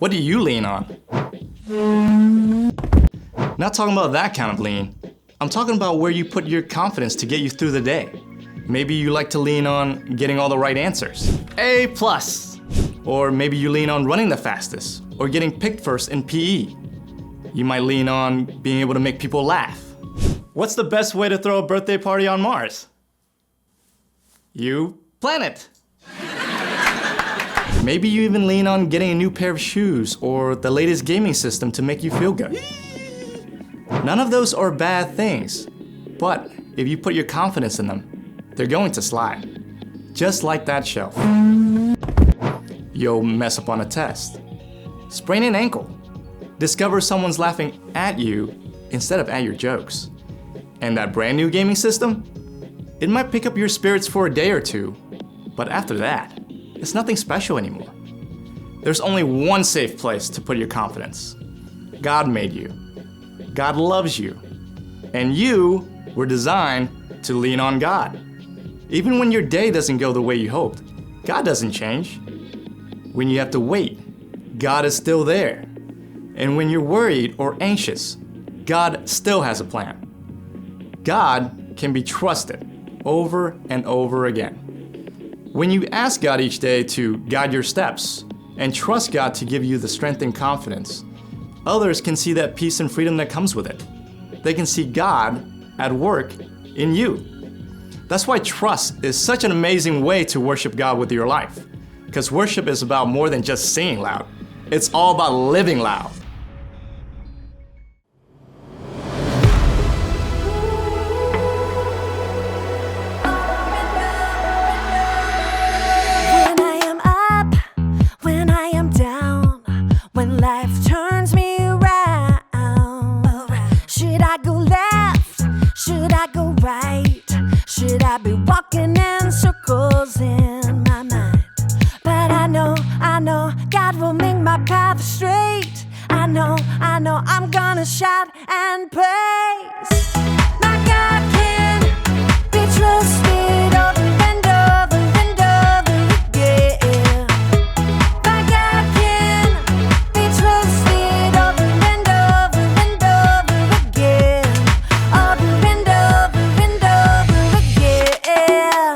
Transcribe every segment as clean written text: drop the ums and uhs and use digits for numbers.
What do you lean on? Not talking about that kind of lean. I'm talking about where you put your confidence to get you through the day. Maybe you like to lean on getting all the right answers. A+. Or maybe you lean on running the fastest or getting picked first in PE. You might lean on being able to make people laugh. What's the best way to throw a birthday party on Mars? You plan it. Maybe you even lean on getting a new pair of shoes or the latest gaming system to make you feel good. None of those are bad things, but if you put your confidence in them, they're going to slide. Just like that shelf. You'll mess up on a test. Sprain an ankle. Discover someone's laughing at you instead of at your jokes. And that brand new gaming system? It might pick up your spirits for a day or two, but after that, it's nothing special anymore. There's only one safe place to put your confidence. God made you. God loves you. And you were designed to lean on God. Even when your day doesn't go the way you hoped, God doesn't change. When you have to wait, God is still there. And when you're worried or anxious, God still has a plan. God can be trusted over and over again. When you ask God each day to guide your steps and trust God to give you the strength and confidence, others can see that peace and freedom that comes with it. They can see God at work in you. That's why trust is such an amazing way to worship God with your life. Because worship is about more than just singing loud. It's all about living loud. When I am up, when I am down, when life turns me around, should I go left? Should I go right? Should I be walking in circles in my mind? But I know God will make my path straight. I know I'm gonna shout and praise. My God can be trusted over and over and over again. My God can be trusted over and over and over again. Over and over and over again.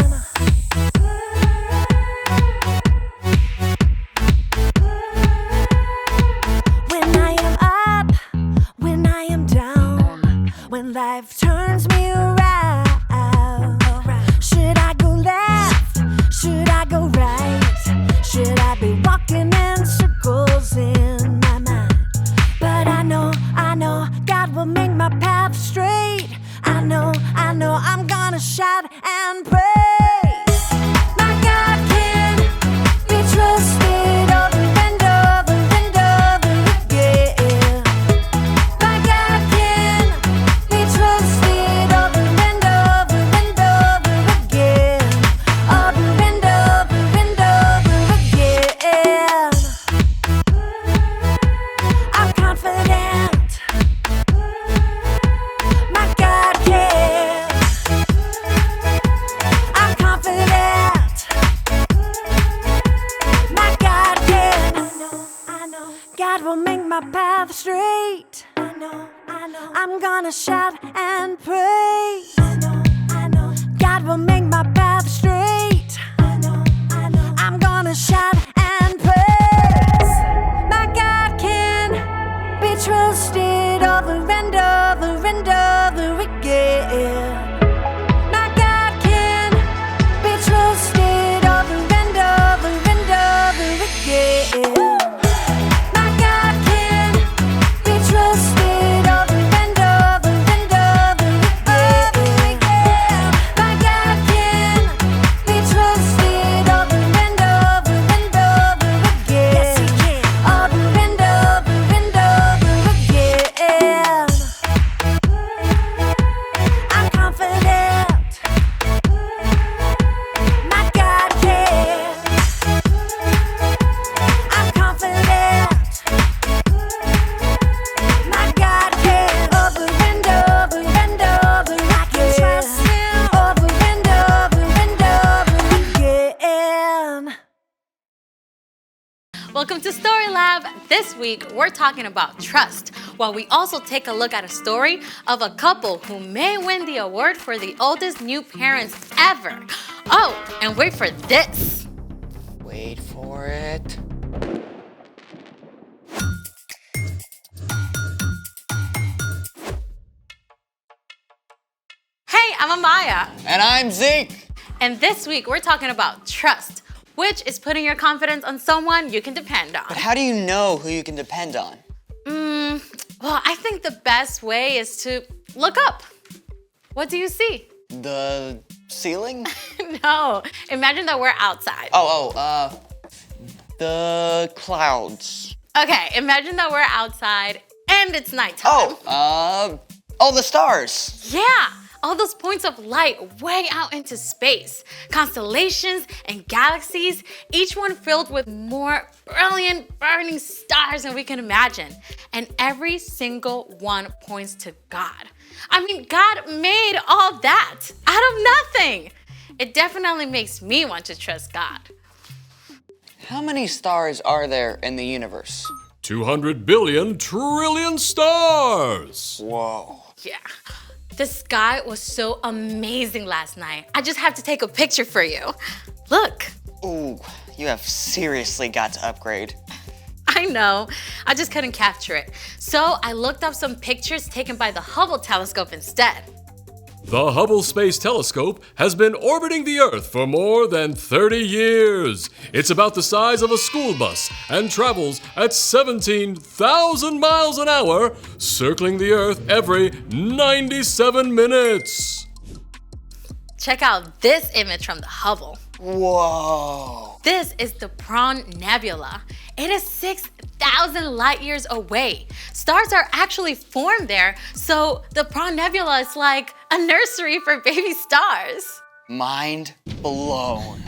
When I am up, when I am down, when life turns me around, should I go left? Should I go right? Should I be walking in circles in my mind? But I know God will make my path straight. I know I'm gonna shout and praise. My God can be trusted over and over and over again. My God can be trusted over and over and over again. Over and over and over again. I'm confident. My God can. I'm confident. My God can. I know. God will make my path straight. I know. I'm gonna shout and praise. I know. God will make my path straight. I know. I'm gonna shout and praise. My God can be trusted over and over and over again. My God can be trusted over and over and over again. My God can be trusted over and over and over again. Welcome to Story Lab. This week, we're talking about trust, while we also take a look at a story of a couple who may win the award for the oldest new parents ever. Oh, and wait for this. Wait for it. Hey, I'm Amaya. And I'm Zeke. And this week, we're talking about trust, which is putting your confidence on someone you can depend on. But how do you know who you can depend on? Well, I think the best way is to look up. What do you see? The ceiling? No, imagine that we're outside. The clouds. Okay, imagine that we're outside and it's nighttime. The stars. Yeah, all those points of light way out into space. Constellations and galaxies, each one filled with more brilliant, burning stars than we can imagine. And every single one points to God. I mean, God made all that out of nothing. It definitely makes me want to trust God. How many stars are there in the universe? 200 billion trillion stars! Whoa. Yeah. The sky was so amazing last night. I just have to take a picture for you. Look. Ooh, you have seriously got to upgrade. I know. I just couldn't capture it. So I looked up some pictures taken by the Hubble telescope instead. The Hubble Space Telescope has been orbiting the Earth for more than 30 years. It's about the size of a school bus and travels at 17,000 miles an hour, circling the Earth every 97 minutes. Check out this image from the Hubble. Whoa. This is the Prawn Nebula. It is 6,000 light years away. Stars are actually formed there, so the Prawn Nebula is like a nursery for baby stars. Mind blown.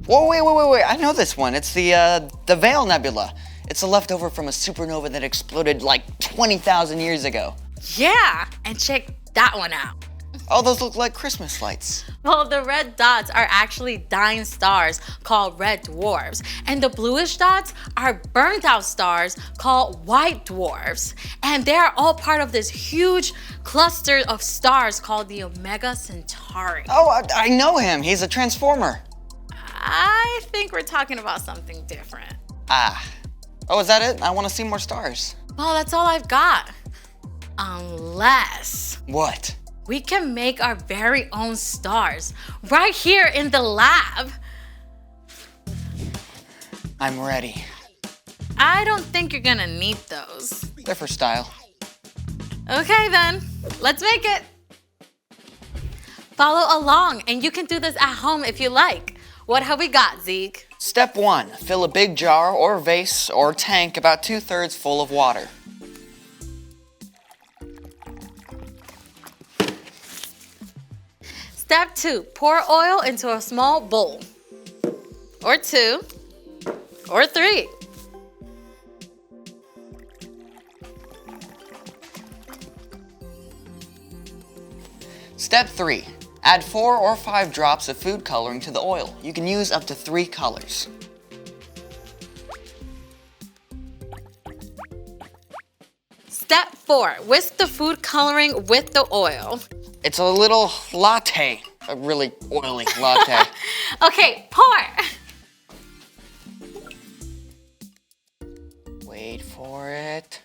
Whoa, wait. I know this one. It's the Veil Nebula. It's a leftover from a supernova that exploded like 20,000 years ago. Yeah, and check that one out. Oh, those look like Christmas lights. Well, the red dots are actually dying stars called red dwarfs, and the bluish dots are burnt out stars called white dwarfs. And they are all part of this huge cluster of stars called the Omega Centauri. Oh, I know him. He's a transformer. I think we're talking about something different. Oh, is that it? I want to see more stars. Well, that's all I've got. Unless What? we can make our very own stars right here in the lab. I'm ready. I don't think you're gonna need those. They're for style. Okay then, let's make it. Follow along and you can do this at home if you like. What have we got, Zeke? Step 1. Fill a big jar or vase or tank about 2/3 full of water. Step 2, pour oil into a small bowl. Or 2, or 3. Step 3. Add 4 or 5 drops of food coloring to the oil. You can use up to 3 colors. Step 4, whisk the food coloring with the oil. It's a little latte. A really oily latte. Okay, pour. Wait for it.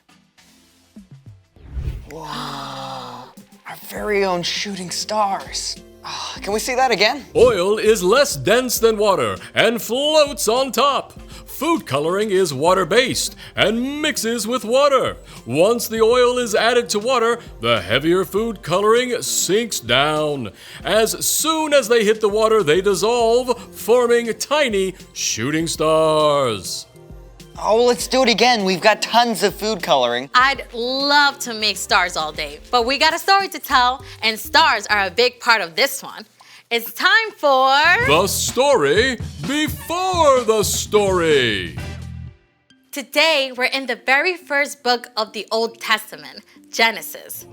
Whoa. Our very own shooting stars. Oh, can we see that again? Oil is less dense than water and floats on top. Food coloring is water-based and mixes with water. Once the oil is added to water, the heavier food coloring sinks down. As soon as they hit the water, they dissolve, forming tiny shooting stars. Oh, let's do it again. We've got tons of food coloring. I'd love to make stars all day, but we got a story to tell, and stars are a big part of this one. It's time for... The story before the story. Today, we're in the very first book of the Old Testament, Genesis.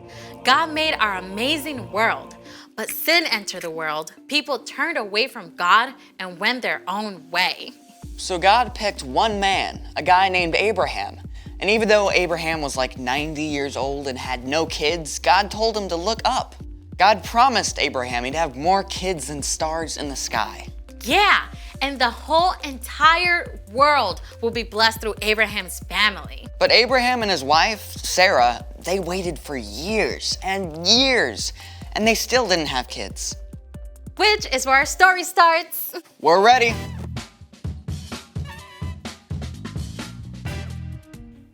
God made our amazing world, but sin entered the world. People turned away from God and went their own way. So God picked one man, a guy named Abraham. And even though Abraham was like 90 years old and had no kids, God told him to look up. God promised Abraham he'd have more kids than stars in the sky. Yeah, and the whole entire world will be blessed through Abraham's family. But Abraham and his wife, Sarah, they waited for years and years, and they still didn't have kids. Which is where our story starts. We're ready.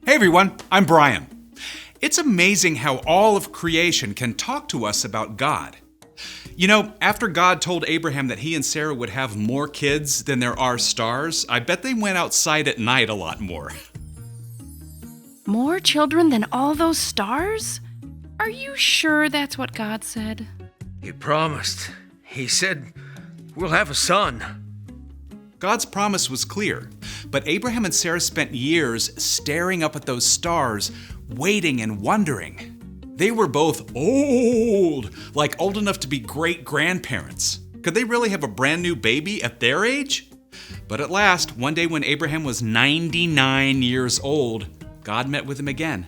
Hey everyone, I'm Brian. It's amazing how all of creation can talk to us about God. You know, after God told Abraham that he and Sarah would have more kids than there are stars, I bet they went outside at night a lot more. More children than all those stars? Are you sure that's what God said? He promised. He said, we'll have a son. God's promise was clear, but Abraham and Sarah spent years staring up at those stars, waiting and wondering. They were both old, like old enough to be great-grandparents. Could they really have a brand new baby at their age? But at last, one day when Abraham was 99 years old, God met with him again.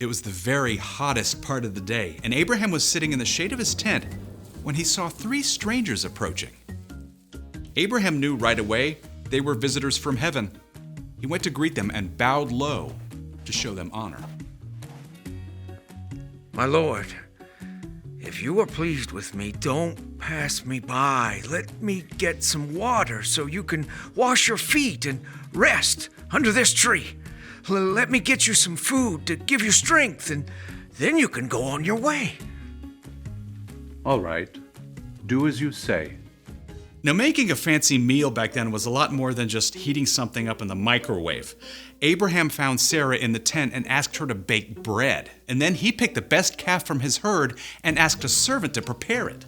It was the very hottest part of the day, and Abraham was sitting in the shade of his tent when he saw 3 strangers approaching. Abraham knew right away they were visitors from heaven. He went to greet them and bowed low to show them honor. My lord, if you are pleased with me, don't pass me by. Let me get some water so you can wash your feet and rest under this tree. Let me get you some food to give you strength, and then you can go on your way. All right. Do as you say. Now, making a fancy meal back then was a lot more than just heating something up in the microwave. Abraham found Sarah in the tent and asked her to bake bread. And then he picked the best calf from his herd and asked a servant to prepare it.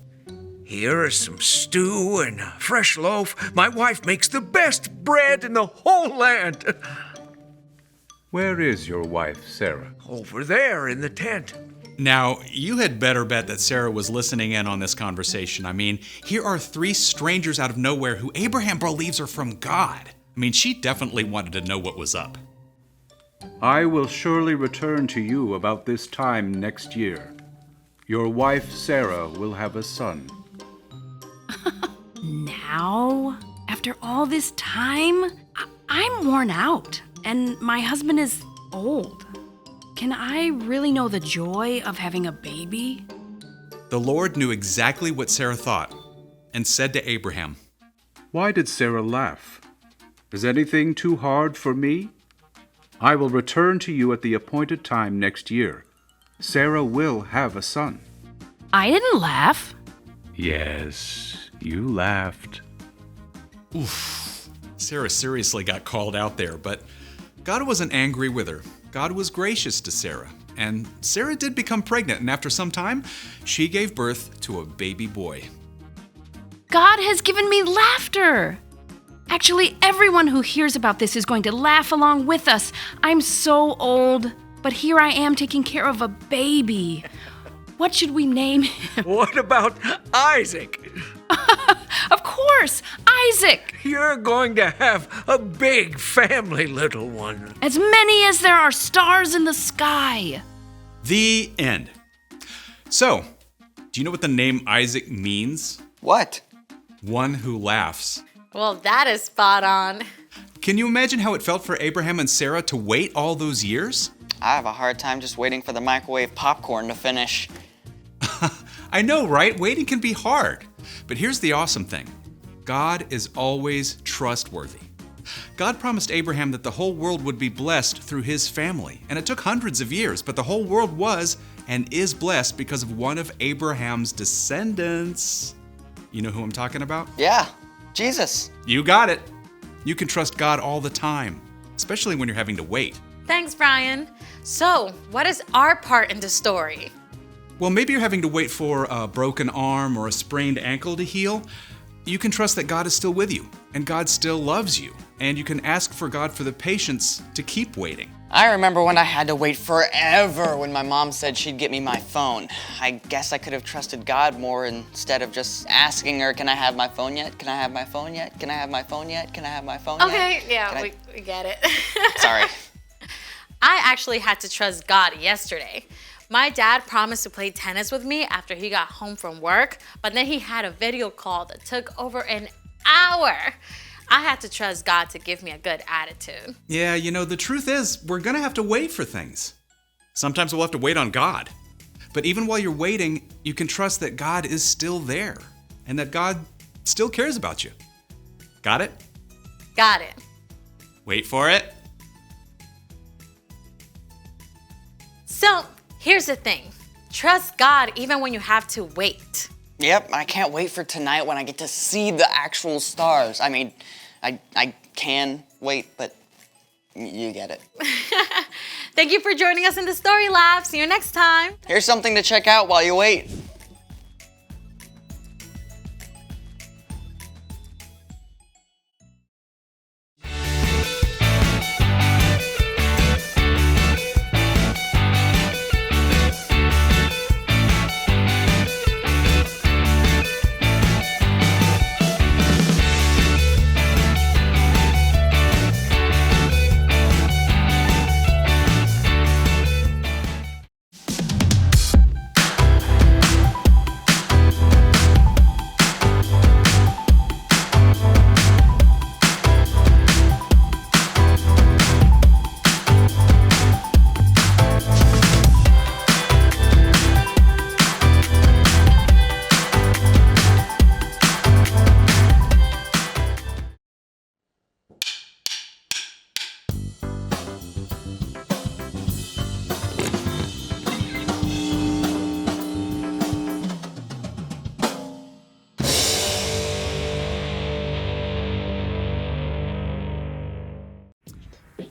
Here is some stew and a fresh loaf. My wife makes the best bread in the whole land. Where is your wife, Sarah? Over there in the tent. Now, you had better bet that Sarah was listening in on this conversation. I mean, here are 3 strangers out of nowhere who Abraham believes are from God. I mean, she definitely wanted to know what was up. I will surely return to you about this time next year. Your wife, Sarah, will have a son. Now? After all this time? I'm worn out, and my husband is old. Can I really know the joy of having a baby? The Lord knew exactly what Sarah thought and said to Abraham, Why did Sarah laugh? Is anything too hard for me? I will return to you at the appointed time next year. Sarah will have a son. I didn't laugh. Yes, you laughed. Oof. Sarah seriously got called out there, but God wasn't angry with her. God was gracious to Sarah, and Sarah did become pregnant, and after some time, she gave birth to a baby boy. God has given me laughter. Actually, everyone who hears about this is going to laugh along with us. I'm so old, but here I am taking care of a baby. What should we name him? What about Isaac? Of course, Isaac! You're going to have a big family, little one. As many as there are stars in the sky. The end. So, do you know what the name Isaac means? What? One who laughs. Well, that is spot on. Can you imagine how it felt for Abraham and Sarah to wait all those years? I have a hard time just waiting for the microwave popcorn to finish. I know, right? Waiting can be hard. But here's the awesome thing. God is always trustworthy. God promised Abraham that the whole world would be blessed through his family. And it took hundreds of years, but the whole world was and is blessed because of one of Abraham's descendants. You know who I'm talking about? Yeah, Jesus. You got it. You can trust God all the time, especially when you're having to wait. Thanks, Brian. So, what is our part in the story? Well, maybe you're having to wait for a broken arm or a sprained ankle to heal. You can trust that God is still with you, and God still loves you, and you can ask for God for the patience to keep waiting. I remember when I had to wait forever when my mom said she'd get me my phone. I guess I could have trusted God more instead of just asking her, can I have my phone yet? Can I have my phone yet? Can I have my phone yet? Can I have my phone yet? Okay, yeah, we get it. Sorry. I actually had to trust God yesterday. My dad promised to play tennis with me after he got home from work, but then he had a video call that took over an hour. I had to trust God to give me a good attitude. Yeah, you know, the truth is, we're gonna have to wait for things. Sometimes we'll have to wait on God. But even while you're waiting, you can trust that God is still there and that God still cares about you. Got it? Got it. Wait for it. So, here's the thing. Trust God even when you have to wait. Yep, I can't wait for tonight when I get to see the actual stars. I mean, I can wait, but you get it. Thank you for joining us in the Story Lab. See you next time. Here's something to check out while you wait.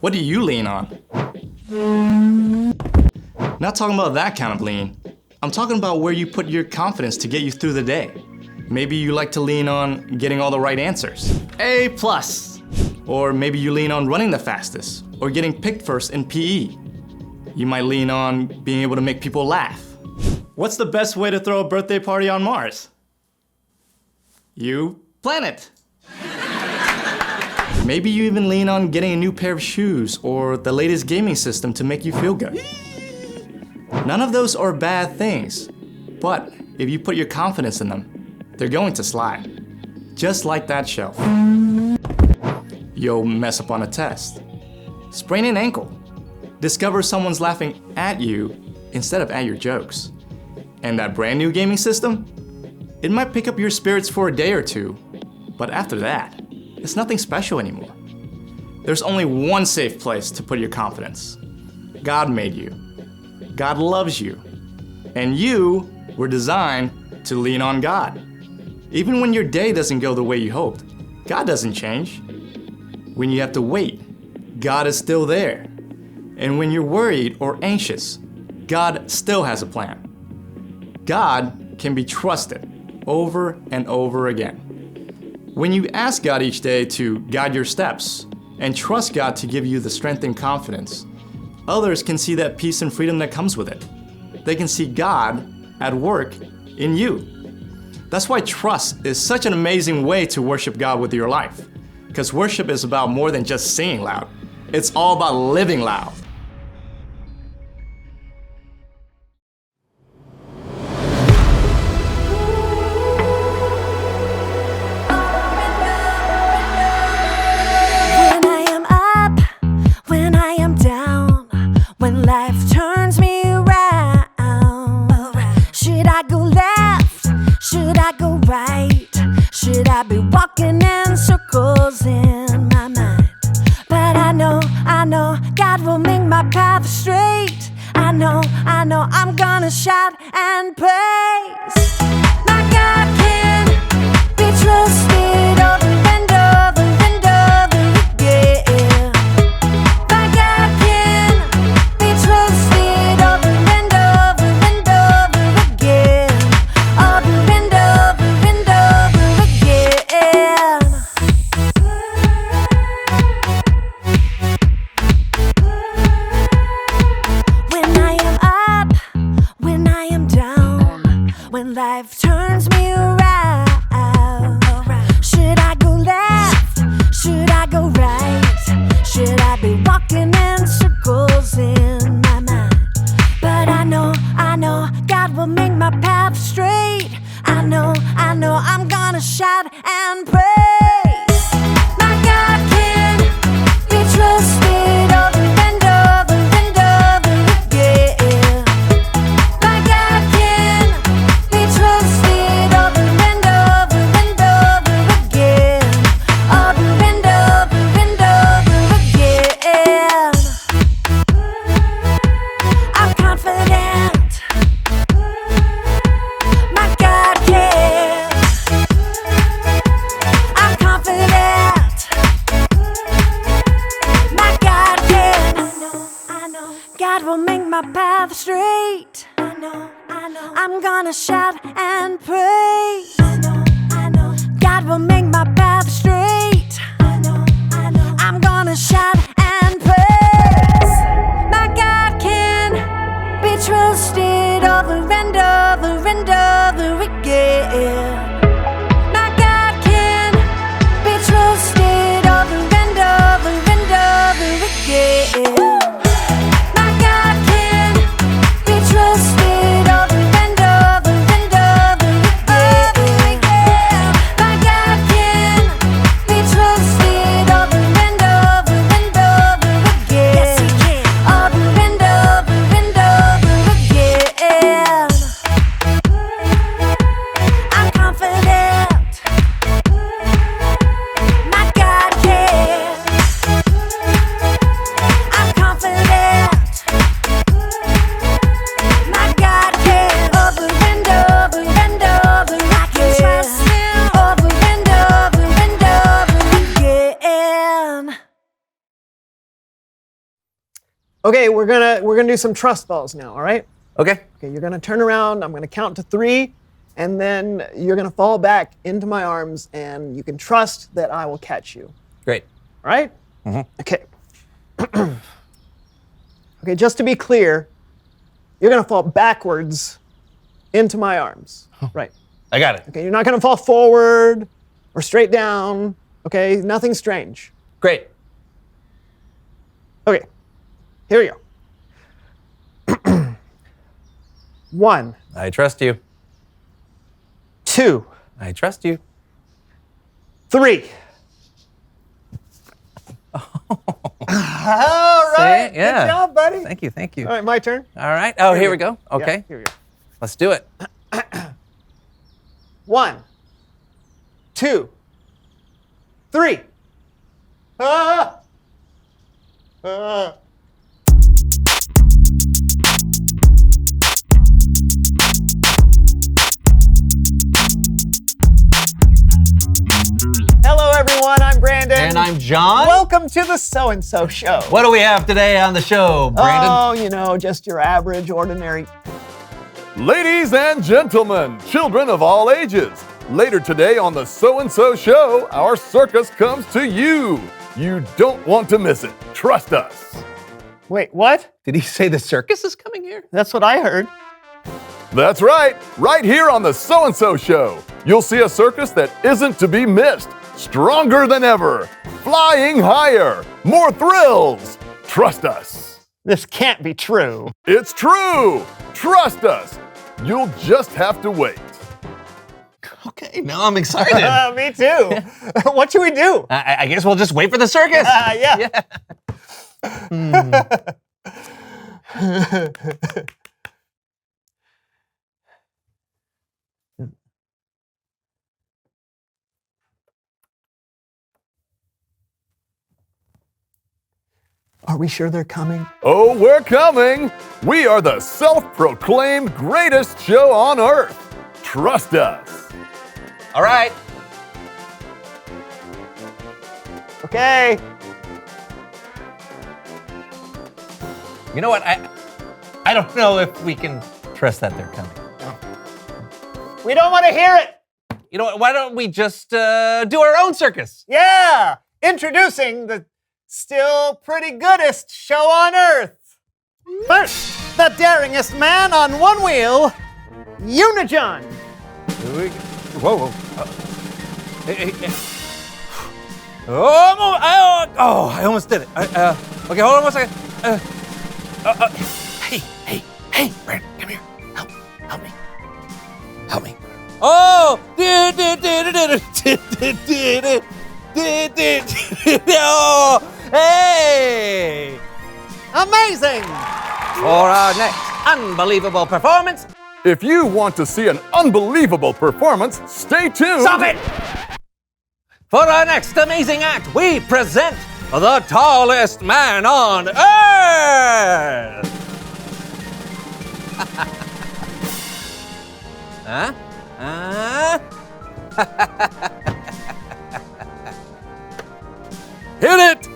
What do you lean on? Not talking about that kind of lean. I'm talking about where you put your confidence to get you through the day. Maybe you like to lean on getting all the right answers. A+. Or maybe you lean on running the fastest or getting picked first in PE. You might lean on being able to make people laugh. What's the best way to throw a birthday party on Mars? You plan it. Maybe you even lean on getting a new pair of shoes or the latest gaming system to make you feel good. None of those are bad things, but if you put your confidence in them, they're going to slide. Just like that shelf. You'll mess up on a test. Sprain an ankle. Discover someone's laughing at you instead of at your jokes. And that brand new gaming system? It might pick up your spirits for a day or two, but after that, it's nothing special anymore. There's only one safe place to put your confidence. God made you. God loves you. And you were designed to lean on God. Even when your day doesn't go the way you hoped, God doesn't change. When you have to wait, God is still there. And when you're worried or anxious, God still has a plan. God can be trusted over and over again. When you ask God each day to guide your steps and trust God to give you the strength and confidence, others can see that peace and freedom that comes with it. They can see God at work in you. That's why trust is such an amazing way to worship God with your life. Because worship is about more than just singing loud. It's all about living loud. When I am up, when I am down, when life turns me around, should I go left? Should I go right? Should I be walking in circles in my mind? But I know God will make my path straight. I know I'm gonna shout and praise. My God can be trusted over and over and over again. My God can be trusted over and over and over again. Over and over and over again. me around. Should I go left? Should I go right? Should I be walking in circles in my mind? But I know God will make my path straight. I know I'm gonna shout and praise. My God can be trusted over and over and over again. My God can be trusted over and over and over again. Over and over and over again. I'm confident. My God can. I'm confident. My God can. I know. God will make my path straight. I know. I'm gonna shout and praise. I know. God will make my path straight. I know. I'm gonna shout and praise. My God can be trusted over and over and over again. My God can be trusted over and over and over again. My God can be trusted over and over and over again. My God can be trusted over and over and over again. Yes, He can. Over and over and over again. I'm confident. My God can. I'm confident. My God can. Over and over and over I can trust Him. Over and over and over again. Okay, we're gonna do some trust balls now, all right? Okay. Okay, you're gonna turn around, I'm gonna count to 3, and then you're gonna fall back into my arms, and you can trust that I will catch you. Great. All right? Okay. Okay, just to be clear, you're gonna fall backwards into my arms. Right. I got it. Okay, you're not gonna fall forward or straight down. Okay, nothing strange. Great. Okay, here we go. 1, I trust you. 2, I trust you. 3. All right. See? Yeah. Good job, buddy. Thank you. Thank you. All right, my turn. All right. Oh, here we go. Yeah, Okay. here we go. Let's do it. 1, 2, 3. Ah! Ah! Hello, everyone. I'm Brandon. And I'm John. Welcome to the So&So Show. What do we have today on the show, Brandon? Oh, you know, just your average, ordinary. Ladies and gentlemen, children of all ages, later today on the So&So Show, our circus comes to you. You don't want to miss it. Trust us. Wait, what? Did he say the circus is coming here? That's what I heard. That's right. Right here on the So&So Show, you'll see a circus that isn't to be missed. Stronger than ever. Flying higher. More thrills. Trust us. This can't be true. It's true. Trust us. You'll just have to wait. Okay, now I'm excited. Me too. What should we do? I guess we'll just wait for the circus. Yeah. Are we sure they're coming? Oh, we're coming. We are the self-proclaimed greatest show on earth. Trust us. All right. Okay. You know what? I don't know if we can trust that they're coming. We don't want to hear it. You know what? Why don't we just do our own circus? Yeah. Introducing the still pretty goodest show on earth. First, the daringest man on one wheel, Unijohn. Here we go. Whoa. Hey. Oh, I almost did it. Okay, hold on one second. Hey, Brandon, come here. Help me. Oh! Oh, hey! Amazing! For our next unbelievable performance, If you want to see an unbelievable performance, stay tuned. stop it! For our next amazing act, we present the tallest man on earth! Huh? Hit it!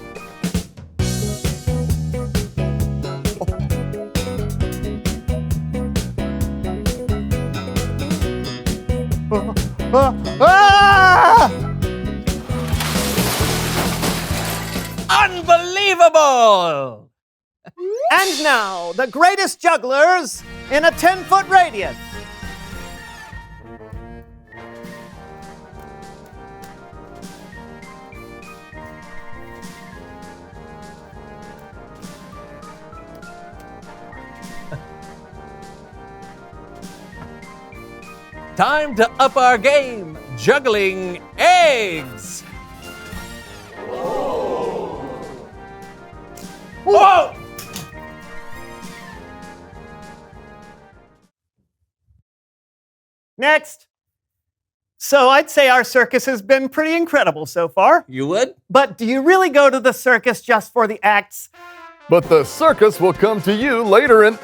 Unbelievable! And now, the greatest jugglers in a 10-foot radius. Time to up our game, juggling eggs. Whoa! Next. So I'd say our circus has been pretty incredible so far. You would? But do you really go to the circus just for the acts? But the circus will come to you later in.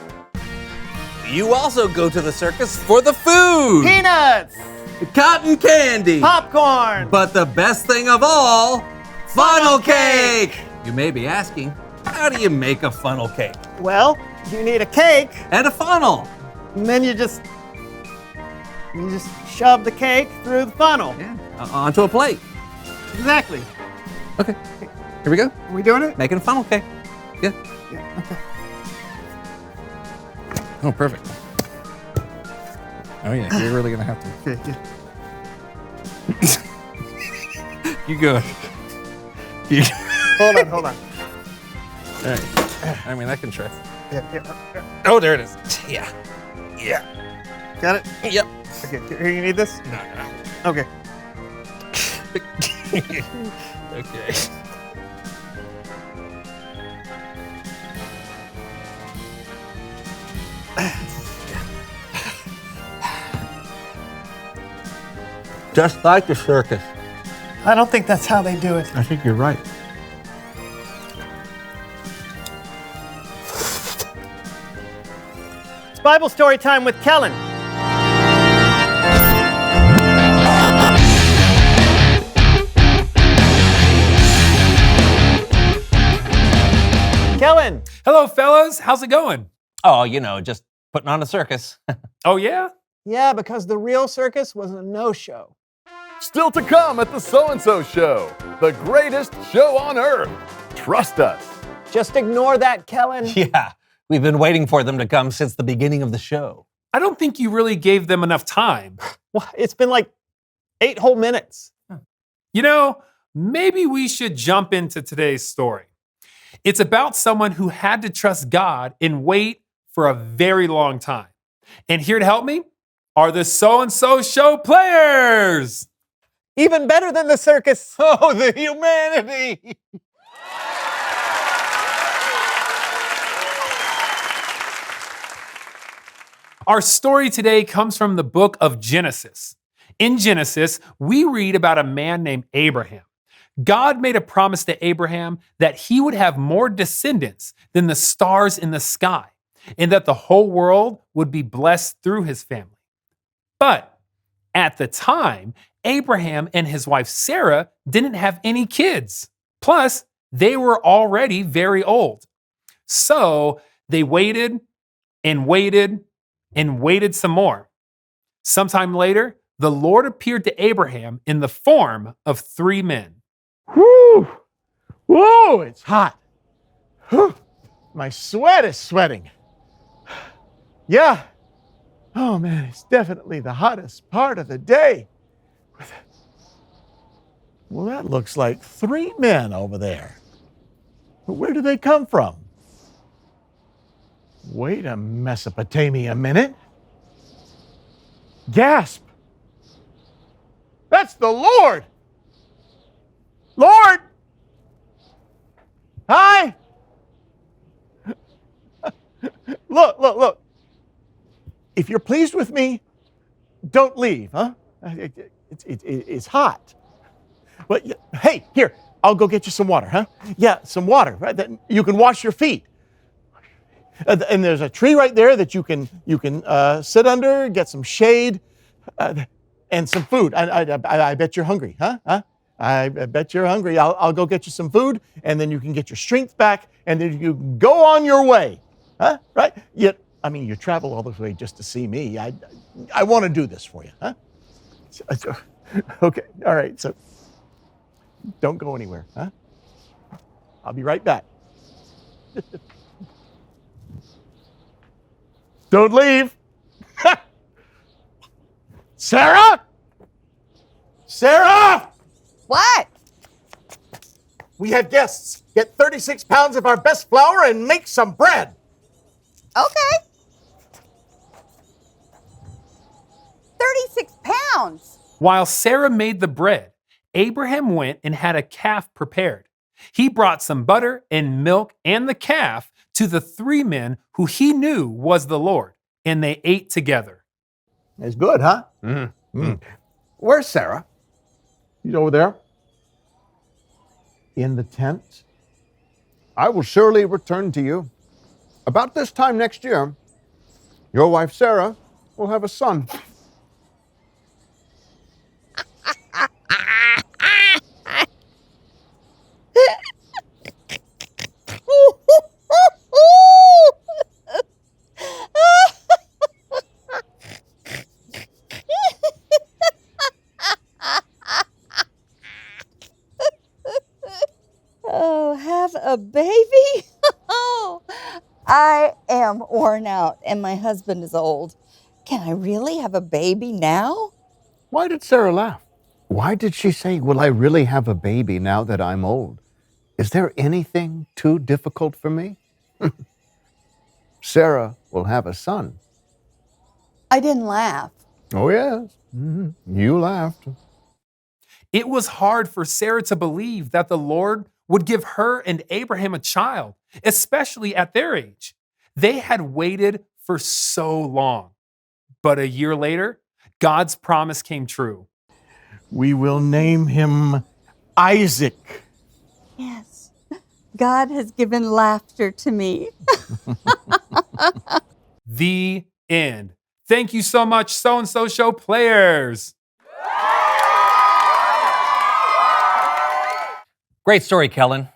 You also go to the circus for the food. Peanuts! Cotton candy. Popcorn! But the best thing of all, funnel cake. You may be asking, how do you make a funnel cake? Well, you need a cake, And a funnel. and then you just shove the cake through the funnel. Yeah. Onto a plate. Exactly. Okay. Here we go. Are we doing it? Making a funnel cake. Yeah. Okay. Oh, perfect. Oh yeah, you're really gonna have to. Okay. You go. Hold on. All right. I mean, I can try. Yeah. Oh, there it is. Yeah. Got it? Yep. Okay, here, you need this? No. Okay. Okay. Just like the circus. I don't think that's how they do it. I think you're right. It's Bible story time with Kellen. Kellen, Hello, fellas. How's it going? Oh, just putting on a circus. Oh, yeah? yeah, because the real circus was a no-show. Still to come at the So&So Show, the greatest show on earth. Trust us. Just ignore that, Kellen. Yeah, we've been waiting for them to come since the beginning of the show. I don't think you really gave them enough time. Well, it's been like 8 whole minutes. Maybe we should jump into today's story. It's about someone who had to trust God and wait for a very long time. And here to help me are the So&So Show players. Even better than the circus. Oh, the humanity! Our story today comes from the book of Genesis. In Genesis, we read about a man named Abraham. God made a promise to Abraham that he would have more descendants than the stars in the sky, and that the whole world would be blessed through his family. But at the time, Abraham and his wife Sarah didn't have any kids. Plus, they were already very old. So they waited and waited and waited some more. Sometime later, the Lord appeared to Abraham in the form of 3 men. Whew! Whoa, it's hot. Whew. My sweat is sweating. Yeah. Oh man, it's definitely the hottest part of the day. Well, that looks like 3 men over there. But where do they come from? Wait a Mesopotamia minute. Gasp! That's the Lord! Lord! Hi! Look. If you're pleased with me, don't leave, huh? It's hot. But hey, here, I'll go get you some water, huh? Yeah, some water, right? That you can wash your feet. And there's a tree right there that you can sit under, get some shade, and some food. I bet you're hungry, huh? I bet you're hungry. I'll go get you some food, and then you can get your strength back, and then you can go on your way, huh? Right? You travel all this way just to see me. I want to do this for you, huh? Okay, all right. So don't go anywhere, huh? I'll be right back. Don't leave. Sarah? Sarah! What? We have guests. Get 36 pounds of our best flour and make some bread. Okay. 36 pounds. While Sarah made the bread, Abraham went and had a calf prepared. He brought some butter and milk and the calf to the 3 men who he knew was the Lord, and they ate together. It's good, huh? Where's Sarah? She's over there. In the tent. I will surely return to you. About this time next year, your wife Sarah will have a son. Oh, have a baby? Oh, I am worn out and my husband is old. Can I really have a baby now? Why did Sarah laugh? Why did she say, will I really have a baby now that I'm old? Is there anything too difficult for me? Sarah will have a son. I didn't laugh. Oh, yes. You laughed. It was hard for Sarah to believe that the Lord would give her and Abraham a child, especially at their age. They had waited for so long. But a year later, God's promise came true. We will name him Isaac. Yes, God has given laughter to me. The end. Thank you so much, So&So Show players. Great story, Kellen.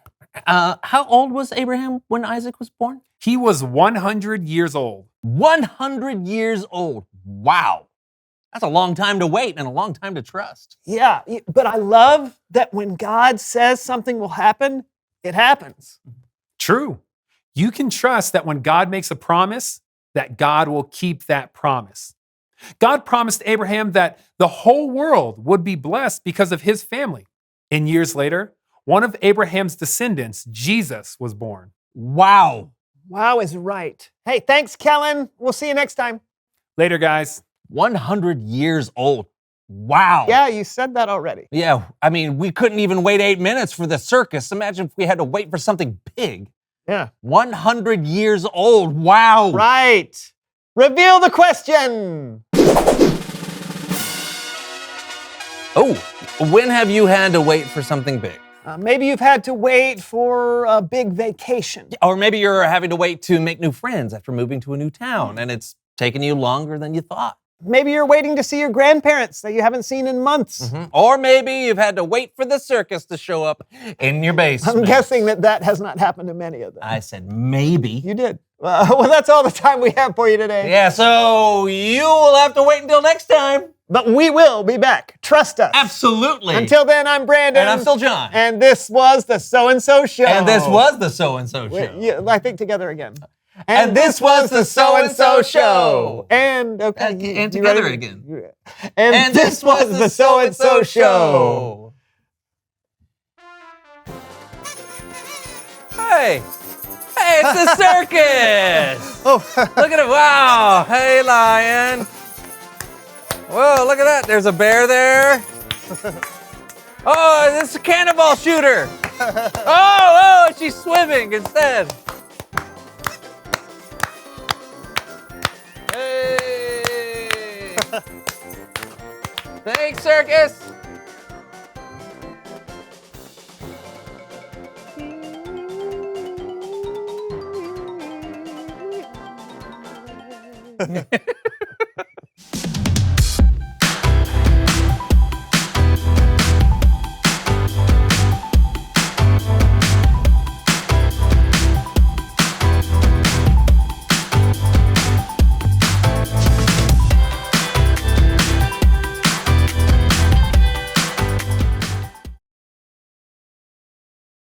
How old was Abraham when Isaac was born? He was 100 years old. 100 years old. Wow. That's a long time to wait and a long time to trust. Yeah, but I love that when God says something will happen, it happens. True. You can trust that when God makes a promise, that God will keep that promise. God promised Abraham that the whole world would be blessed because of his family. And years later, one of Abraham's descendants, Jesus, was born. Wow. Wow is right. Hey, thanks, Kellen. We'll see you next time. Later, guys. 100 years old. Wow. Yeah, you said that already. Yeah, I mean, we couldn't even wait 8 minutes for the circus. Imagine if we had to wait for something big. Yeah. 100 years old. Wow. Right. Reveal the question. Oh, when have you had to wait for something big? Maybe you've had to wait for a big vacation. Or maybe you're having to wait to make new friends after moving to a new town and it's taken you longer than you thought. Maybe you're waiting to see your grandparents that you haven't seen in months. Or maybe you've had to wait for the circus to show up in your basement. I'm guessing that has not happened to many of them. I said maybe. You did. Well, that's all the time we have for you today. Yeah, so you will have to wait until next time. But we will be back. Trust us. Absolutely. Until then, I'm Brandon. And I'm still John. And this was the So&So Show. And this was the So&So Show. I think together again. And this was the So&So Show. And And together again. And this was the So&So Show. Hey, it's the circus. Look at it. Wow. Hey, lion. Whoa, look at that. There's a bear there. Oh, this is a cannonball shooter. Oh, she's swimming instead. Hey. Thanks, circus.